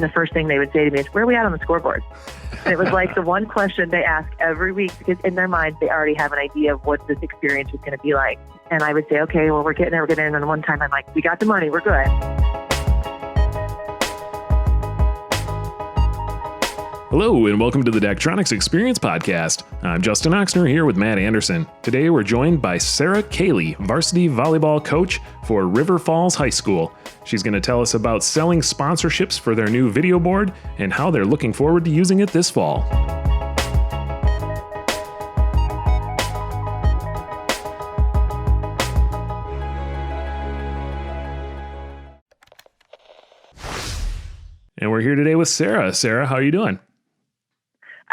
And the first thing they would say to me is, where are we at on the scoreboard? And it was like the one question they ask every week, because in their minds, they already have an idea of what this experience is going to be like. And I would say, okay, well, we're getting there. And then one time I'm like, we got the money. We're good. Hello, and welcome to the Daktronics Experience Podcast. I'm Justin Oxner here with Matt Anderson. Today, we're joined by Sarah Cayley, varsity volleyball coach for River Falls High School. She's going to tell us about selling sponsorships for their new video board and how they're looking forward to using it this fall. And we're here today with Sarah. Sarah, how are you doing?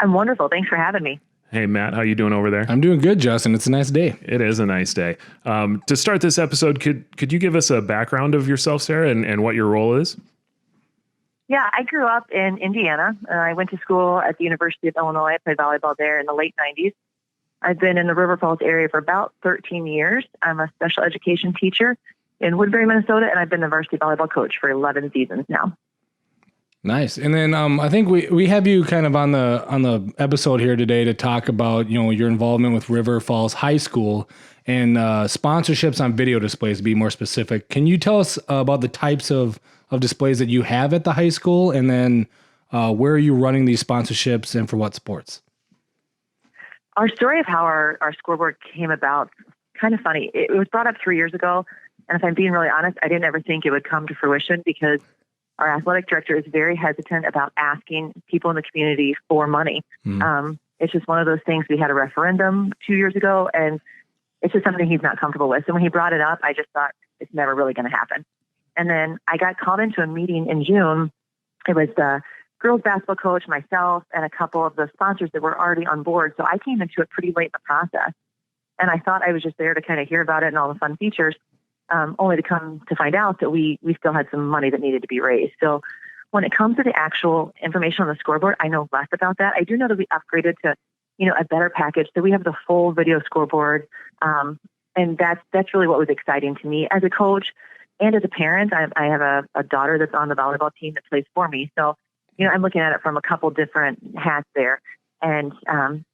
I'm wonderful. Thanks for having me. Hey, Matt, how you doing over there? I'm doing good, Justin. It's a nice day. It is a nice day. To start this episode, could you give us a background of yourself, Sarah, and what your role is? Yeah, I grew up in Indiana. I went to school at the University of Illinois. I played volleyball there in the late 90s. I've been in the River Falls area for about 13 years. I'm a special education teacher in Woodbury, Minnesota, and I've been the varsity volleyball coach for 11 seasons now. Nice. And then I think we have you kind of on the episode here today to talk about, your involvement with River Falls High School and sponsorships on video displays, to be more specific. Can you tell us about the types of displays that you have at the high school, and then where are you running these sponsorships and for what sports? Our story of how our scoreboard came about, kind of funny. It was brought up 3 years ago, and if I'm being really honest, I didn't ever think it would come to fruition because our athletic director is very hesitant about asking people in the community for money. It's just one of those things. We had a referendum 2 years ago, and it's just something he's not comfortable with. So when he brought it up, I just thought it's never really going to happen. And then I got called into a meeting in June. It was the girls basketball coach, myself, and a couple of the sponsors that were already on board. So I came into it pretty late in the process. And I thought I was just there to kind of hear about it and all the fun features. Only to come to find out that we still had some money that needed to be raised. So when it comes to the actual information on the scoreboard, I know less about that. I do know that we upgraded to, a better package. So we have the full video scoreboard. And that's really what was exciting to me as a coach and as a parent. I have a daughter that's on the volleyball team that plays for me. So, I'm looking at it from a couple different hats there. And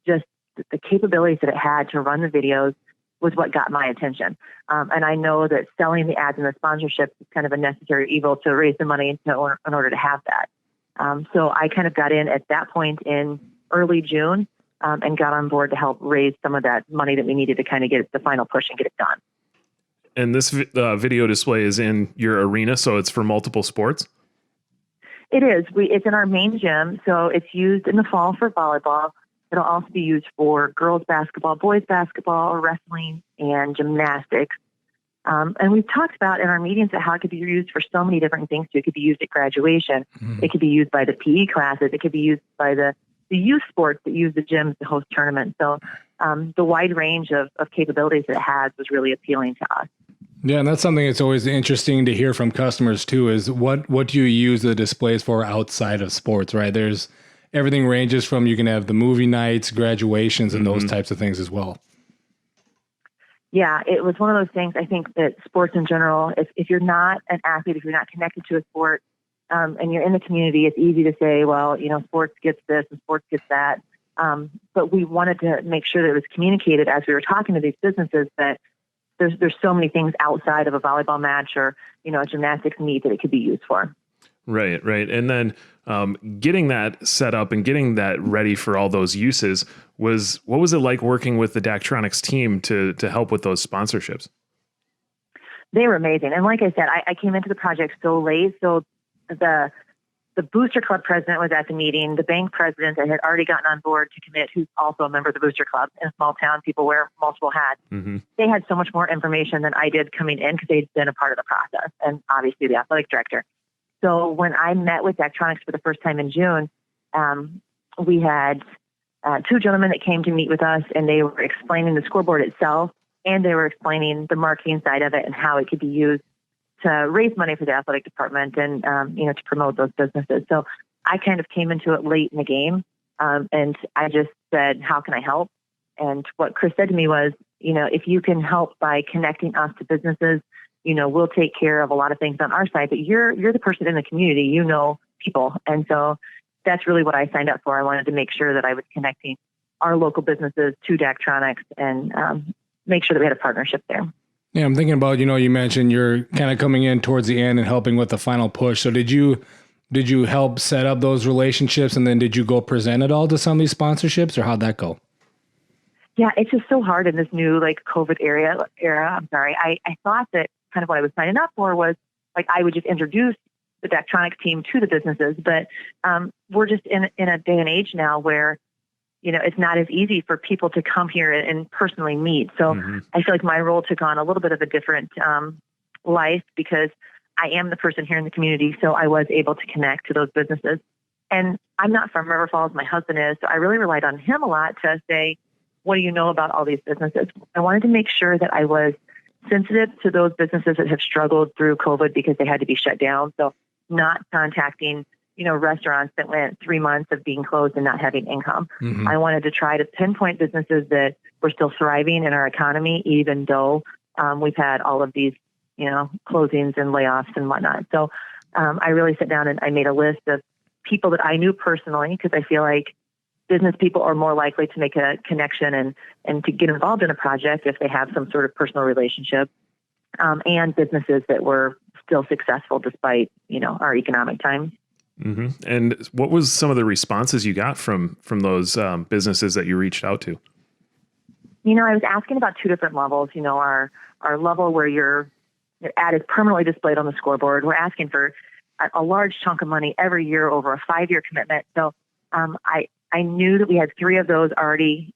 just the capabilities that it had to run the videos was what got my attention. And I know that selling the ads and the sponsorship is kind of a necessary evil to raise the money in order to have that. So I kind of got in at that point in early June and got on board to help raise some of that money that we needed to kind of get the final push and get it done. And this video display is in your arena, so it's for multiple sports? It is. It's in our main gym, so it's used in the fall for volleyball. It'll also be used for girls basketball, boys basketball, wrestling, and gymnastics. And we've talked about in our meetings how it could be used for so many different things too. It could be used at graduation. It could be used by the PE classes. It could be used by the youth sports that use the gyms to host tournaments. So the wide range of capabilities that it has was really appealing to us. Yeah, and that's something that's always interesting to hear from customers too, is what do you use the displays for outside of sports, right? There's everything ranges from, you can have the movie nights, graduations, and those types of things as well. Yeah, it was one of those things. I think that sports in general, if you're not an athlete, if you're not connected to a sport, and you're in the community, it's easy to say, well, sports gets this and sports gets that. But we wanted to make sure that it was communicated as we were talking to these businesses that there's so many things outside of a volleyball match or, a gymnastics meet that it could be used for. Right. And then getting that set up and getting that ready for all those uses what was it like working with the Daktronics team to help with those sponsorships? They were amazing. And like I said, I came into the project so late. So the Booster Club president was at the meeting. The bank president that had already gotten on board to commit, who's also a member of the Booster Club. In a small town, people wear multiple hats. They had so much more information than I did coming in because they'd been a part of the process. And obviously the athletic director. So when I met with Daktronics for the first time in June, we had two gentlemen that came to meet with us, and they were explaining the scoreboard itself, and they were explaining the marketing side of it and how it could be used to raise money for the athletic department and, to promote those businesses. So I kind of came into it late in the game, and I just said, how can I help? And what Chris said to me was, if you can help by connecting us to businesses, we'll take care of a lot of things on our side, but you're the person in the community, people. And so that's really what I signed up for. I wanted to make sure that I was connecting our local businesses to Daktronics and make sure that we had a partnership there. Yeah, I'm thinking about, you mentioned you're kind of coming in towards the end and helping with the final push. So did you help set up those relationships, and then did you go present it all to some of these sponsorships, or how'd that go? Yeah, it's just so hard in this new COVID era. I'm sorry. I thought that kind of what I was signing up for was I would just introduce the Daktronics team to the businesses, but we're just in a day and age now where it's not as easy for people to come here and personally meet. So I feel like my role took on a little bit of a different life because I am the person here in the community. So I was able to connect to those businesses. And I'm not from River Falls. My husband is. So I really relied on him a lot to say, what do you know about all these businesses? I wanted to make sure that I was sensitive to those businesses that have struggled through COVID because they had to be shut down. So not contacting restaurants that went 3 months of being closed and not having income. I wanted to try to pinpoint businesses that were still thriving in our economy, even though we've had all of these, closings and layoffs and whatnot. So I really sat down and I made a list of people that I knew personally, because I feel like business people are more likely to make a connection and to get involved in a project if they have some sort of personal relationship, and businesses that were still successful despite, our economic times. And what was some of the responses you got from those businesses that you reached out to? I was asking about two different levels. Our level where your ad is permanently displayed on the scoreboard. We're asking for a large chunk of money every year over a 5-year commitment. So I knew that we had 3 of those already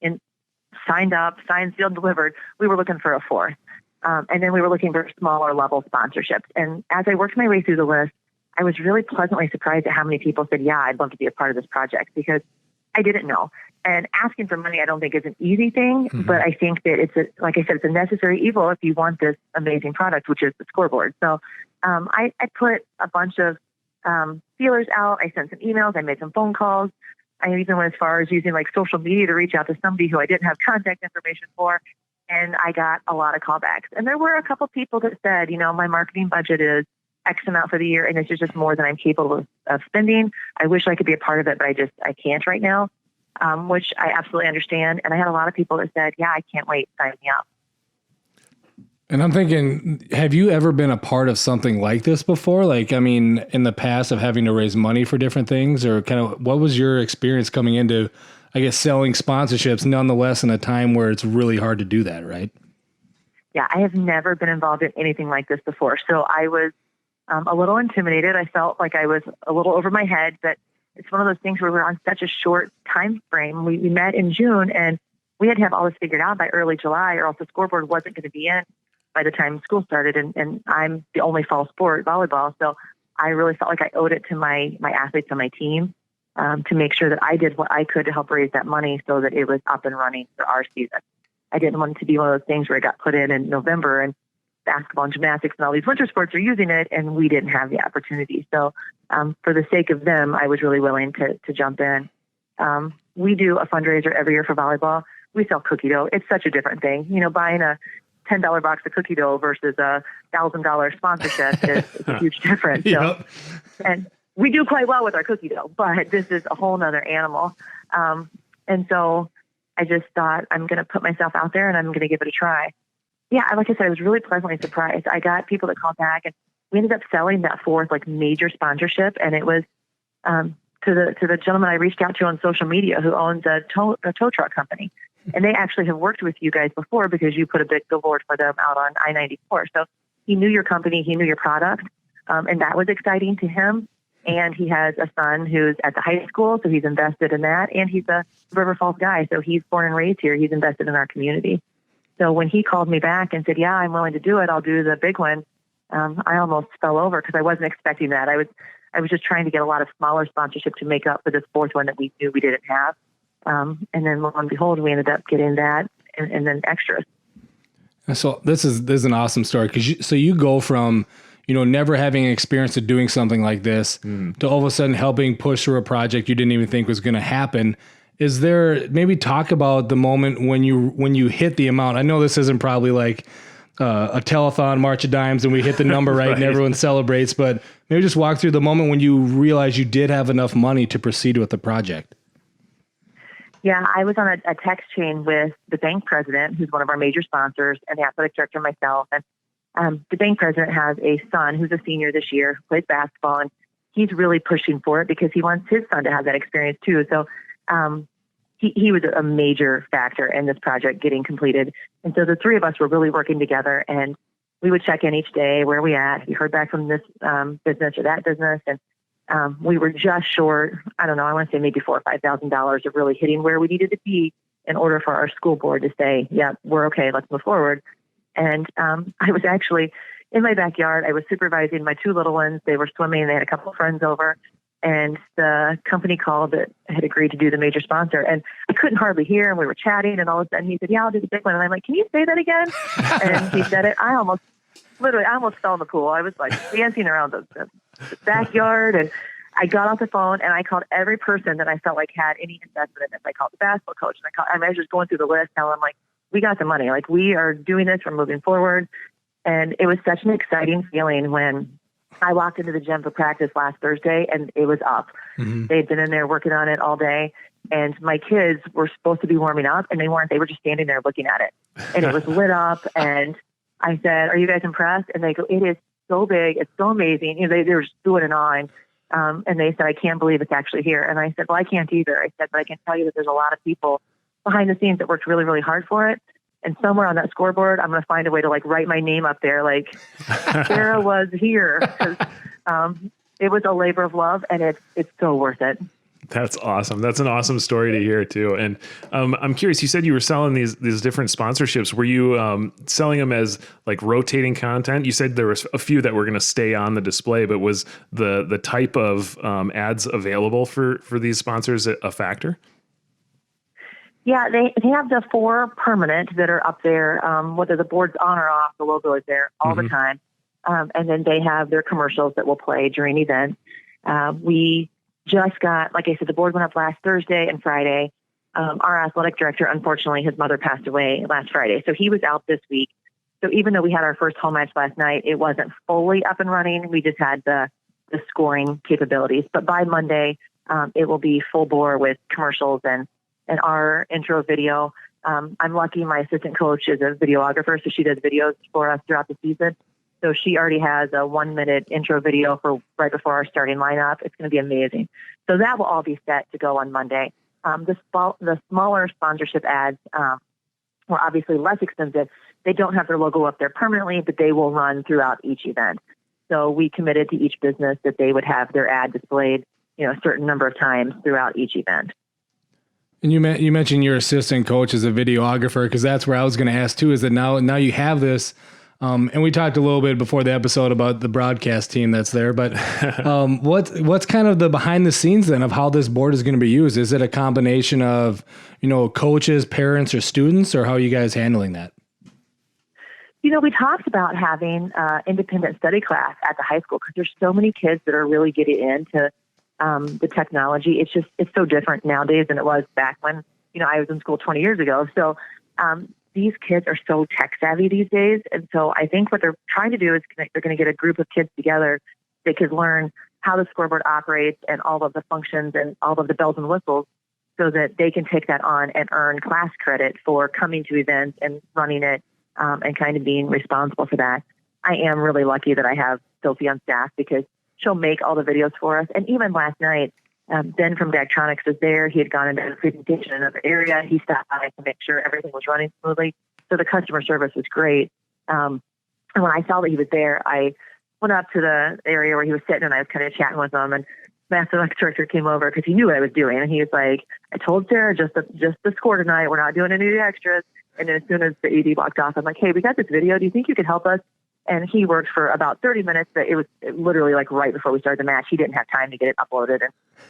signed up, signed, sealed, delivered. We were looking for a 4th. And then we were looking for smaller level sponsorships. And as I worked my way through the list, I was really pleasantly surprised at how many people said, yeah, I'd love to be a part of this project, because I didn't know. And asking for money, I don't think is an easy thing, but I think that like I said, it's a necessary evil if you want this amazing product, which is the scoreboard. So I put a bunch of feelers out. I sent some emails. I made some phone calls. I even went as far as using social media to reach out to somebody who I didn't have contact information for. And I got a lot of callbacks. And there were a couple people that said, my marketing budget is X amount for the year, and it's just more than I'm capable of spending. I wish I could be a part of it, but I can't right now, which I absolutely understand. And I had a lot of people that said, yeah, I can't wait, sign me up. And I'm thinking, have you ever been a part of something like this before? In the past of having to raise money for different things, or kind of what was your experience coming into, I guess, selling sponsorships nonetheless in a time where it's really hard to do that, right? Yeah, I have never been involved in anything like this before. So I was a little intimidated. I felt like I was a little over my head, but it's one of those things where we're on such a short time frame. We met in June and we had to have all this figured out by early July, or else the scoreboard wasn't going to be in by the time school started. And I'm the only fall sport, volleyball. So I really felt like I owed it to my athletes on my team to make sure that I did what I could to help raise that money so that it was up and running for our season. I didn't want it to be one of those things where it got put in November and basketball and gymnastics and all these winter sports are using it and we didn't have the opportunity. So for the sake of them, I was really willing to jump in. We do a fundraiser every year for volleyball. We sell cookie dough. It's such a different thing. Buying a $10 box of cookie dough versus a $1,000 sponsorship is a huge difference. So, and we do quite well with our cookie dough, but this is a whole nother animal. And so I just thought, I'm going to put myself out there and I'm going to give it a try. Yeah, like I said, I was really pleasantly surprised. I got people that called back, and we ended up selling that 4th major sponsorship. And it was to the gentleman I reached out to on social media who owns a tow truck company. And they actually have worked with you guys before because you put a big billboard for them out on I-94. So he knew your company, he knew your product, and that was exciting to him. And he has a son who's at the high school, so he's invested in that. And he's a River Falls guy, so he's born and raised here. He's invested in our community. So when he called me back and said, yeah, I'm willing to do it, I'll do the big one, I almost fell over because I wasn't expecting that. I was just trying to get a lot of smaller sponsorship to make up for this 4th one that we knew we didn't have. And then lo and behold, we ended up getting that and then extras. So this is an awesome story because you go from, never having an experience of doing something like this to all of a sudden helping push through a project you didn't even think was going to happen. Is there, maybe talk about the moment when you hit the amount? I know this isn't probably like a telethon, March of Dimes, and we hit the number right, and everyone celebrates. But maybe just walk through the moment when you realized you did have enough money to proceed with the project. Yeah, I was on a text chain with the bank president, who's one of our major sponsors, and the athletic director, myself. And the bank president has a son who's a senior this year, who plays basketball, and he's really pushing for it because he wants his son to have that experience too. So he was a major factor in this project getting completed. And so the three of us were really working together, and we would check in each day. Where are we at? We heard back from this business or that business. And we were just short, I don't know, I want to say maybe $4,000 or $5,000 of really hitting where we needed to be in order for our school board to say, yeah, we're okay, let's move forward. And I was actually in my backyard. I was supervising my two little ones. They were swimming. They had a couple of friends over. And the company called that had agreed to do the major sponsor. And I couldn't hardly hear. And we were chatting. And all of a sudden he said, yeah, I'll do the big one. And I'm like, can you say that again? And he said it. I almost fell in the pool. I was like dancing around the backyard. And I got off the phone and I called every person that I felt like had any investment in this. I called the basketball coach. And I was just going through the list. Telling them, like, we got the money. Like, we are doing this. We're moving forward. And it was such an exciting feeling when I walked into the gym for practice last Thursday and it was up. Mm-hmm. They'd been in there working on it all day. And my kids were supposed to be warming up and they weren't. They were just standing there looking at it. And it was lit up. And I said, are you guys impressed? And they go, it is so big. It's so amazing. You know, they were just doing it on. And they said, I can't believe it's actually here. And I said, well, I can't either. I said, but I can tell you that there's a lot of people behind the scenes that worked really, really hard for it. And somewhere on that scoreboard, I'm going to find a way to, like, write my name up there. Like, Sarah was here. Because it was a labor of love, and it's so worth it. That's awesome. That's an awesome story to hear too. And I'm curious, you said you were selling these different sponsorships. Were you selling them as like rotating content? You said there was a few that were going to stay on the display, but was the type of ads available for these sponsors a factor? Yeah, they have the 4 permanent that are up there. Whether the board's on or off, the logo is there all the time. And then they have their commercials that will play during events. We just got, like I said, the board went up last Thursday and Friday. Our athletic director, unfortunately, his mother passed away last Friday. So he was out this week. So even though we had our first home match last night, it wasn't fully up and running. We just had the scoring capabilities. But by Monday, it will be full bore with commercials and our intro video. I'm lucky my assistant coach is a videographer, so she does videos for us throughout the season. So she already has a 1-minute intro video for right before our starting lineup. It's going to be amazing. So that will all be set to go on Monday. The smaller sponsorship ads were obviously less expensive. They don't have their logo up there permanently, but they will run throughout each event. So we committed to each business that they would have their ad displayed, a certain number of times throughout each event. And you mentioned your assistant coach as a videographer, because that's where I was going to ask too, is that now you have this, and we talked a little bit before the episode about the broadcast team that's there, but what's kind of the behind the scenes then of how this board is going to be used? Is it a combination of, coaches, parents, or students, or how are you guys handling that? We talked about having independent study class at the high school because there's so many kids that are really getting into the technology. It's so different nowadays than it was back when, I was in school 20 years ago. So these kids are so tech savvy these days. And so I think what they're trying to do is they're going to get a group of kids together that could learn how the scoreboard operates and all of the functions and all of the bells and whistles so that they can take that on and earn class credit for coming to events and running it and kind of being responsible for that. I am really lucky that I have Sophie on staff because she'll make all the videos for us. And even last night, Ben from Daktronics was there. He had gone into a presentation in another area. He stopped by to make sure everything was running smoothly. So the customer service was great. And when I saw that he was there, I went up to the area where he was sitting and I was kind of chatting with him. And the athletic director came over because he knew what I was doing. And he was like, I told Sarah just the score tonight. We're not doing any extras. And then as soon as the ED walked off, I'm like, hey, we got this video. Do you think you could help us? And he worked for about 30 minutes, but it was literally like right before we started the match. He didn't have time to get it uploaded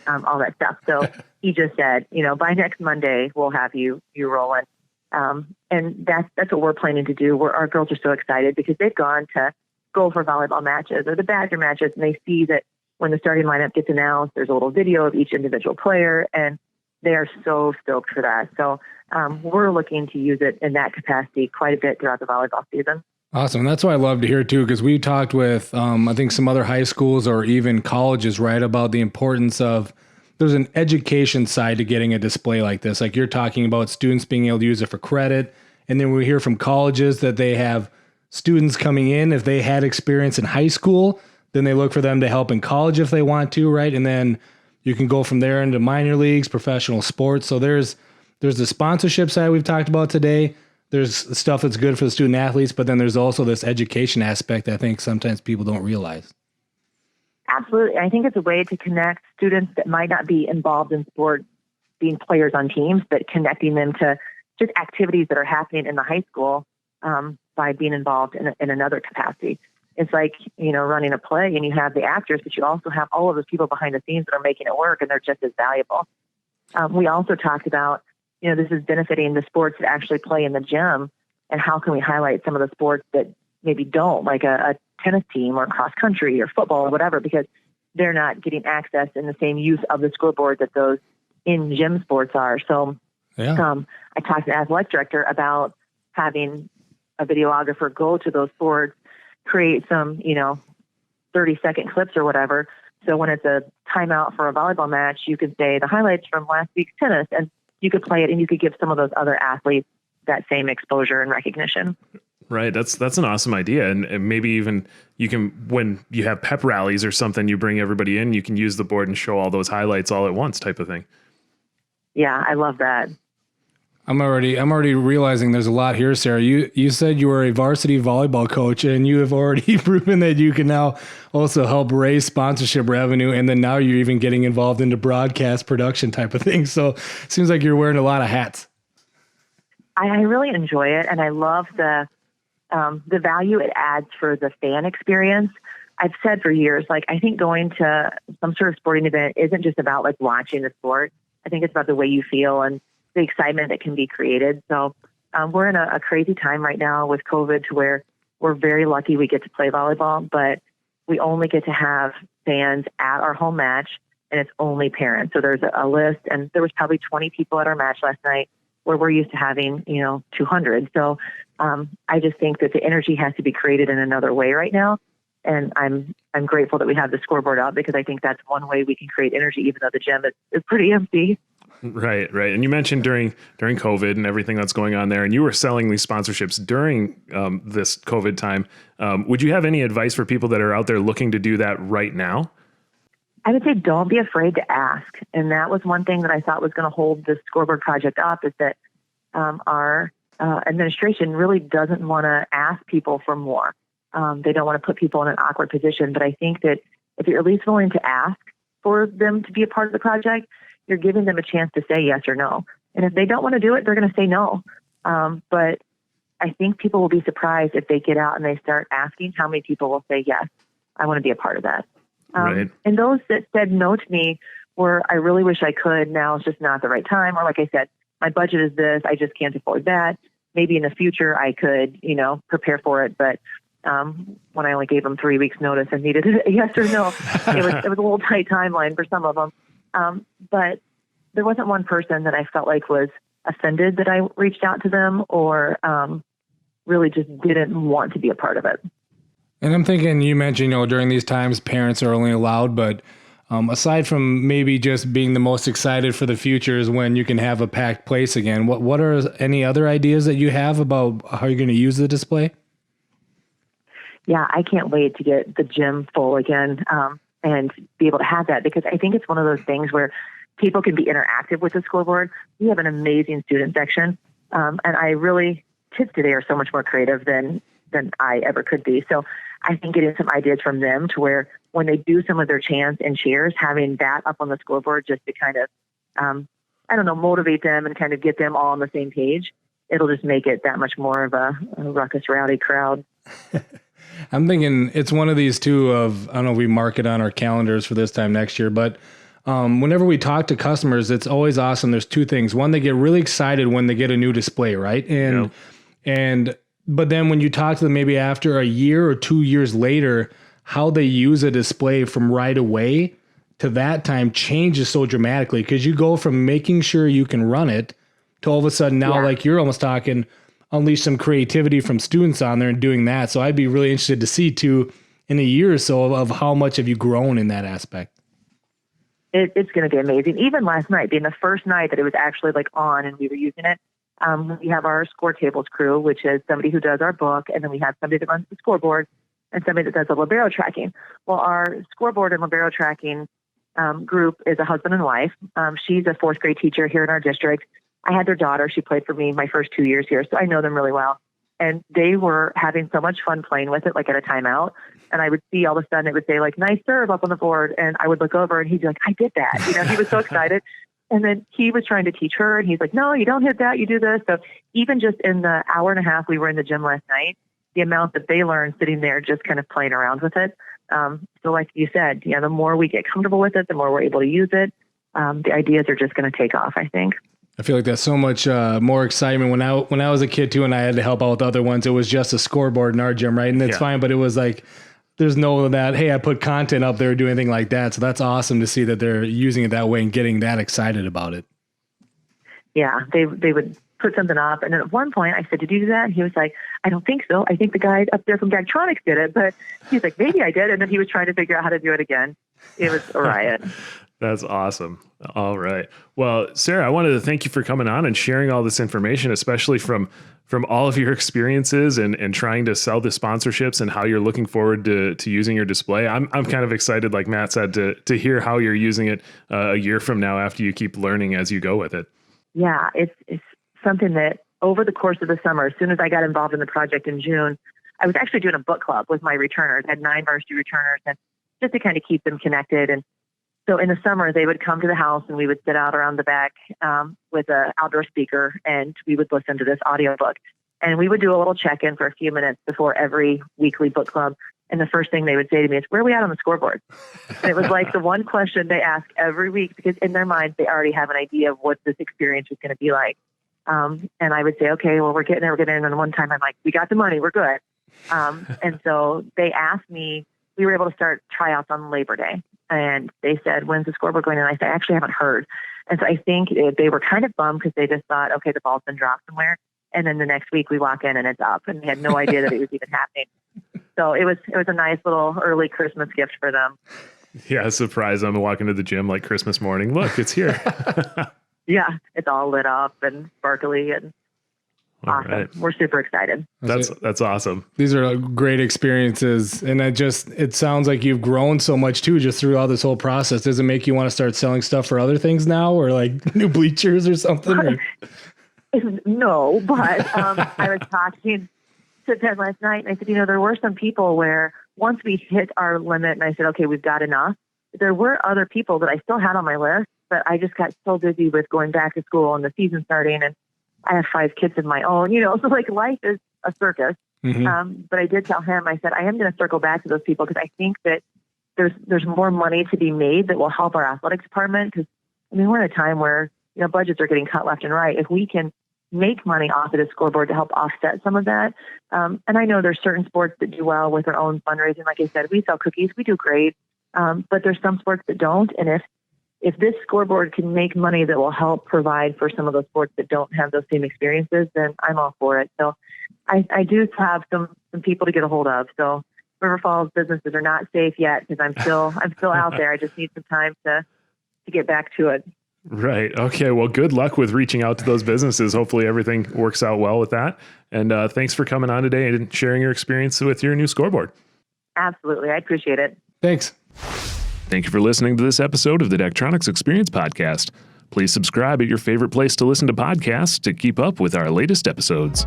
and all that stuff. So he just said, by next Monday, we'll have you rolling. And that's what we're planning to do. Our girls are so excited because they've gone to Gopher volleyball matches or the Badger matches, and they see that when the starting lineup gets announced, there's a little video of each individual player, and they are so stoked for that. So we're looking to use it in that capacity quite a bit throughout the volleyball season. Awesome. That's what I love to hear too, because we talked with, I think some other high schools or even colleges, right, about the importance of there's an education side to getting a display like this. Like you're talking about students being able to use it for credit. And then we hear from colleges that they have students coming in. If they had experience in high school, then they look for them to help in college if they want to, right? And then you can go from there into minor leagues, professional sports. So there's the sponsorship side we've talked about today. There's stuff that's good for the student athletes, but then there's also this education aspect I think sometimes people don't realize. Absolutely. I think it's a way to connect students that might not be involved in sports, being players on teams, but connecting them to just activities that are happening in the high school by being involved in another capacity. It's like, running a play and you have the actors, but you also have all of those people behind the scenes that are making it work, and they're just as valuable. We also talked about, this is benefiting the sports that actually play in the gym, and how can we highlight some of the sports that maybe don't, like a tennis team or cross country or football or whatever, because they're not getting access in the same use of the scoreboard that those in gym sports are. So I talked to the athletic director about having a videographer go to those sports, create some, 30-second clips or whatever. So when it's a timeout for a volleyball match, you could say the highlights from last week's tennis, and you could play it, and you could give some of those other athletes that same exposure and recognition. Right. That's an awesome idea. And maybe even you can, when you have pep rallies or something, you bring everybody in, you can use the board and show all those highlights all at once type of thing. Yeah, I love that. I'm already realizing there's a lot here, Sarah. You said you were a varsity volleyball coach, and you have already proven that you can now also help raise sponsorship revenue, and then now you're even getting involved into broadcast production type of things. So it seems like you're wearing a lot of hats. I really enjoy it, and I love the value it adds for the fan experience. I've said for years, I think going to some sort of sporting event isn't just about watching the sport. I think it's about the way you feel and the excitement that can be created. So we're in a crazy time right now with COVID, to where we're very lucky we get to play volleyball, but we only get to have fans at our home match, and it's only parents. So there's a list, and there was probably 20 people at our match last night, where we're used to having, 200. So I just think that the energy has to be created in another way right now. And I'm grateful that we have the scoreboard up, because I think that's one way we can create energy, even though the gym is pretty empty. Right. And you mentioned during COVID and everything that's going on there, and you were selling these sponsorships during this COVID time. Would you have any advice for people that are out there looking to do that right now? I would say don't be afraid to ask. And that was one thing that I thought was going to hold this scoreboard project up, is that our administration really doesn't want to ask people for more. They don't want to put people in an awkward position. But I think that if you're at least willing to ask for them to be a part of the project, you're giving them a chance to say yes or no. And if they don't want to do it, they're going to say no. But I think people will be surprised if they get out and they start asking, how many people will say, yes, I want to be a part of that. Right. And those that said no to me were, I really wish I could. Now it's just not the right time. Or like I said, my budget is this. I just can't afford that. Maybe in the future I could, prepare for it. But when I only gave them 3 weeks notice and needed a yes or no, it was a little tight timeline for some of them. But there wasn't one person that I felt like was offended that I reached out to them, or really just didn't want to be a part of it. And I'm thinking, you mentioned, during these times, parents are only allowed, but aside from maybe just being the most excited for the future is when you can have a packed place again. What are any other ideas that you have about how you're going to use the display? Yeah, I can't wait to get the gym full again and be able to have that, because I think it's one of those things where people can be interactive with the scoreboard. We have an amazing student section, and kids today are so much more creative than I ever could be. So I think getting some ideas from them, to where when they do some of their chants and cheers, having that up on the scoreboard just to kind of, motivate them and kind of get them all on the same page, it'll just make it that much more of a ruckus, rowdy crowd. I'm thinking it's one of these two of, I don't know if we mark it on our calendars for this time next year, but whenever we talk to customers, it's always awesome. There's two things. One, they get really excited when they get a new display, right? But then when you talk to them maybe after a year or 2 years later, how they use a display from right away to that time changes so dramatically, because you go from making sure you can run it to all of a sudden now, like you're almost talking, unleash some creativity from students on there and doing that. So I'd be really interested to see too in a year or so of how much have you grown in that aspect. It's going to be amazing. Even last night, being the first night that it was actually like on and we were using it, we have our score tables crew, which is somebody who does our book, and then we have somebody that runs the scoreboard and somebody that does the libero tracking. Well, our scoreboard and libero tracking group is a husband and wife. She's a fourth grade teacher here in our district. I had their daughter. She played for me my first 2 years here, so I know them really well. And they were having so much fun playing with it, like at a timeout. And I would see all of a sudden it would say like, nice serve up on the board. And I would look over and he'd be like, I did that. You know, he was so excited. And then he was trying to teach her and he's like, no, you don't hit that. You do this. So even just in the hour and a half we were in the gym last night, the amount that they learned sitting there just kind of playing around with it. So like you said, the more we get comfortable with it, the more we're able to use it. The ideas are just going to take off, I think. I feel like that's so much more excitement. When I was a kid too, and I had to help out with other ones, it was just a scoreboard in our gym, right? And it's fine, but it was like, there's no that, hey, I put content up there or do anything like that. So that's awesome to see that they're using it that way and getting that excited about it. Yeah, they would put something up. And then at one point I said, did you do that? And he was like, I don't think so. I think the guy up there from Daktronics did it. But he's like, maybe I did. And then he was trying to figure out how to do it again. It was a riot. That's awesome. All right. Well, Sarah, I wanted to thank you for coming on and sharing all this information, especially from all of your experiences and trying to sell the sponsorships and how you're looking forward to using your display. I'm kind of excited, like Matt said, to hear how you're using it a year from now after you keep learning as you go with it. Yeah, it's something that over the course of the summer, as soon as I got involved in the project in June, I was actually doing a book club with my returners. I had 9 varsity returners, and just to kind of keep them connected. And so in the summer, they would come to the house and we would sit out around the back with an outdoor speaker and we would listen to this audiobook. And we would do a little check-in for a few minutes before every weekly book club. And the first thing they would say to me is, where are we at on the scoreboard? And it was like the one question they ask every week, because in their minds, they already have an idea of what this experience was going to be like. And I would say, okay, well, we're getting there. And then one time I'm like, we got the money. We're good. And so they asked me, we were able to start tryouts on Labor Day. And they said, when's the scoreboard going in? I said, I actually haven't heard. And so I think they were kind of bummed because they just thought, okay, the ball's been dropped somewhere. And then the next week we walk in and it's up, and they had no idea that it was even happening. So it was a nice little early Christmas gift for them. Yeah, surprise. I'm walking to the gym like Christmas morning. Look, it's here. Yeah, it's all lit up and sparkly and awesome. Right. We're super excited. That's awesome. These are great experiences. And it sounds like you've grown so much too, just through all this whole process. Does it make you want to start selling stuff for other things now, or like new bleachers or something? No, but I was talking to Ben last night and I said, there were some people where once we hit our limit and I said, okay, we've got enough. There were other people that I still had on my list, but I just got so busy with going back to school and the season starting, and I have 5 kids of my own, so like life is a circus. Mm-hmm. But I did tell him, I said, I am going to circle back to those people because I think that there's more money to be made that will help our athletics department. Because we're in a time where, budgets are getting cut left and right. If we can make money off of the scoreboard to help offset some of that. And I know there's certain sports that do well with their own fundraising. Like I said, we sell cookies, we do great. But there's some sports that don't. And if this scoreboard can make money that will help provide for some of those sports that don't have those same experiences, then I'm all for it. So I do have some people to get a hold of. So River Falls businesses are not safe yet because I'm still out there. I just need some time to get back to it. Right. Okay. Well, good luck with reaching out to those businesses. Hopefully everything works out well with that. And thanks for coming on today and sharing your experience with your new scoreboard. Absolutely. I appreciate it. Thanks. Thank you for listening to this episode of the Daktronics Experience Podcast. Please subscribe at your favorite place to listen to podcasts to keep up with our latest episodes.